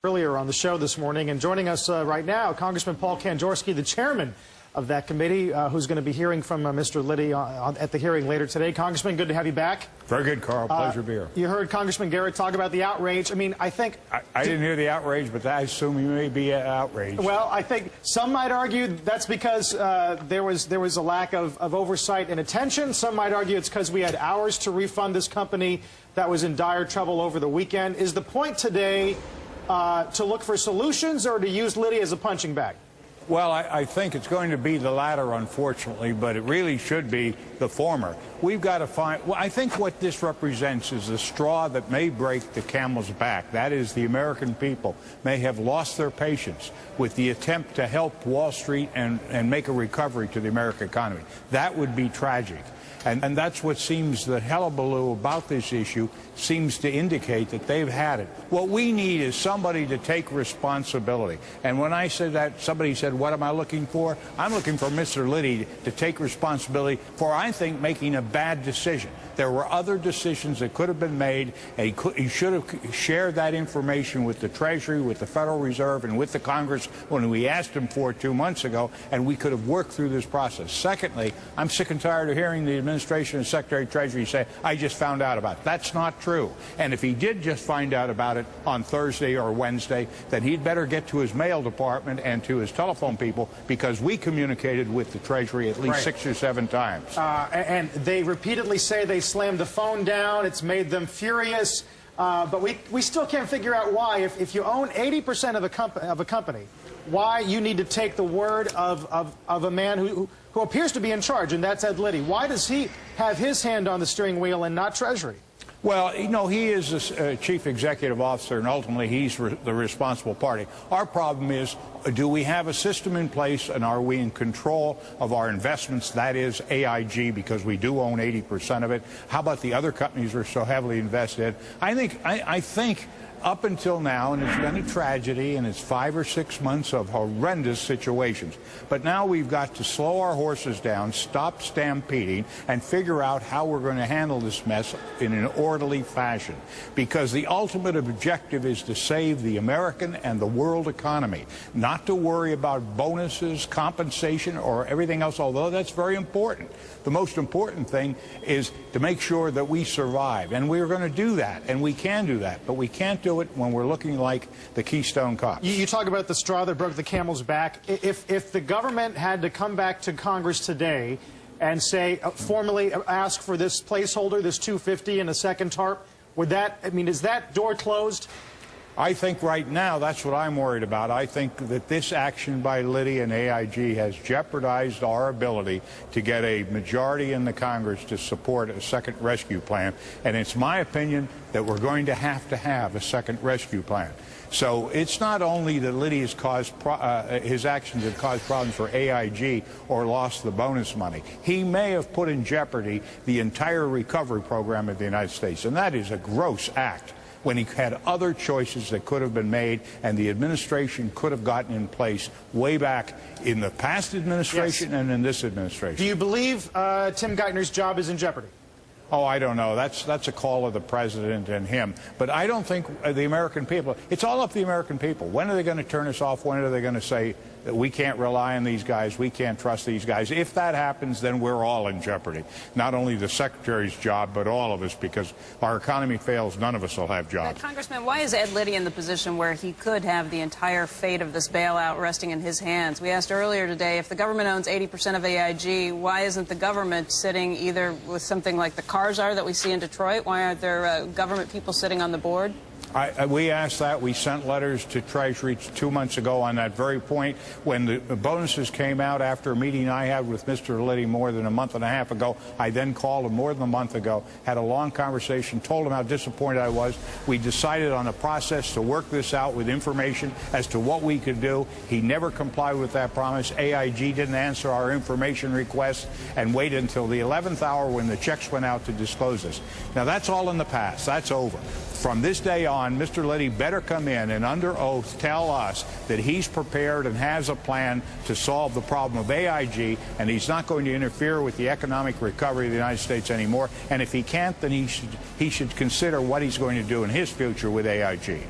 Earlier on the show this morning, and joining us right now, Congressman Kanjorski, the chairman of that committee, who's going to be hearing from Mr. Liddy at the hearing later today. Congressman, good to have you back. Very good, Carl. Pleasure to be here. You heard Congressman Garrett talk about the outrage. I mean, I think... I didn't hear the outrage, but I assume you may be outraged. Well, I think some might argue that's because there was a lack of oversight and attention. Some might argue it's because we had hours to refund this company that was in dire trouble over the weekend. Is the point today to look for solutions or to use Liddy as a punching bag? Well, I think it's going to be the latter, unfortunately, but it really should be the former. We've got to find... Well, I think what this represents is the straw that may break the camel's back. That is, the American people may have lost their patience with the attempt to help Wall Street and make a recovery to the American economy. That would be tragic. And that's what seems, the hullabaloo about this issue seems to indicate that they've had it. What we need is somebody to take responsibility. And when I said that, somebody said, what am I looking for? I'm looking for Mr. Liddy to take responsibility for, I think, making a bad decision. There were other decisions that could have been made, and he should have shared that information with the Treasury, with the Federal Reserve, and with the Congress when we asked him for it 2 months ago, and we could have worked through this process. Secondly, I'm sick and tired of hearing the administration and Secretary of Treasury say, I just found out about it. That's not true. And if he did just find out about it on Thursday or Wednesday, then he'd better get to his mail department and to his telephone people, because we communicated with the Treasury at least 6 or 7 times. And they repeatedly say they slammed the phone down. It's made them furious. But we still can't figure out why, if you own 80% of a company, why you need to take the word of a man who appears to be in charge, and that's Ed Liddy. Why does he have his hand on the steering wheel and not Treasury? Well, you know, he is the chief executive officer, and ultimately he's the responsible party. Our problem is, do we have a system in place, and are we in control of our investments? That is AIG, because we do own 80% of it. How about the other companies we're so heavily invested in? I think up until now, and it's been a tragedy, and it's 5 or 6 months of horrendous situations. But now we've got to slow our horses down, stop stampeding, and figure out how we're going to handle this mess in an orderly fashion. Because the ultimate objective is to save the American and the world economy, not to worry about bonuses, compensation, or everything else, although that's very important. The most important thing is to make sure that we survive. And we're going to do that, and we can do that, but we can't do it when we're looking like the Keystone Cops. You talk about the straw that broke the camel's back. If the government had to come back to Congress today and say, formally ask for this placeholder, this $250 and a second TARP, would that, I mean, is that door closed? I think right now that's what I'm worried about. I think that this action by Liddy and AIG has jeopardized our ability to get a majority in the Congress to support a second rescue plan. And it's my opinion that we're going to have a second rescue plan. So it's not only that Liddy has caused his actions have caused problems for AIG or lost the bonus money. He may have put in jeopardy the entire recovery program of the United States, and that is a gross act, when he had other choices that could have been made and the administration could have gotten in place way back in the past administration and in this administration. Do you believe Tim Geithner's job is in jeopardy? Oh, I don't know. That's a call of the president and him. But I don't think the American people, it's all up to the American people. When are they going to turn us off? When are they going to say that we can't rely on these guys, we can't trust these guys? If that happens, then we're all in jeopardy. Not only the Secretary's job, but all of us, because our economy fails, none of us will have jobs. Congressman, why is Ed Liddy in the position where he could have the entire fate of this bailout resting in his hands? We asked earlier today, if the government owns 80% of AIG, why isn't the government sitting either with something like the cars are that we see in Detroit? Why aren't there government people sitting on the board? We asked that. We sent letters to Treasury 2 months ago on that very point. When the bonuses came out after a meeting I had with Mr. Liddy more than a month and a half ago, I then called him more than a month ago, had a long conversation, told him how disappointed I was. We decided on a process to work this out with information as to what we could do. He never complied with that promise. AIG didn't answer our information requests and waited until the 11th hour when the checks went out to disclose this. Now, that's all in the past. That's over. From this day on, Mr. Liddy better come in and under oath tell us that he's prepared and has a plan to solve the problem of AIG, and he's not going to interfere with the economic recovery of the United States anymore. And if he can't, then he should consider what he's going to do in his future with AIG.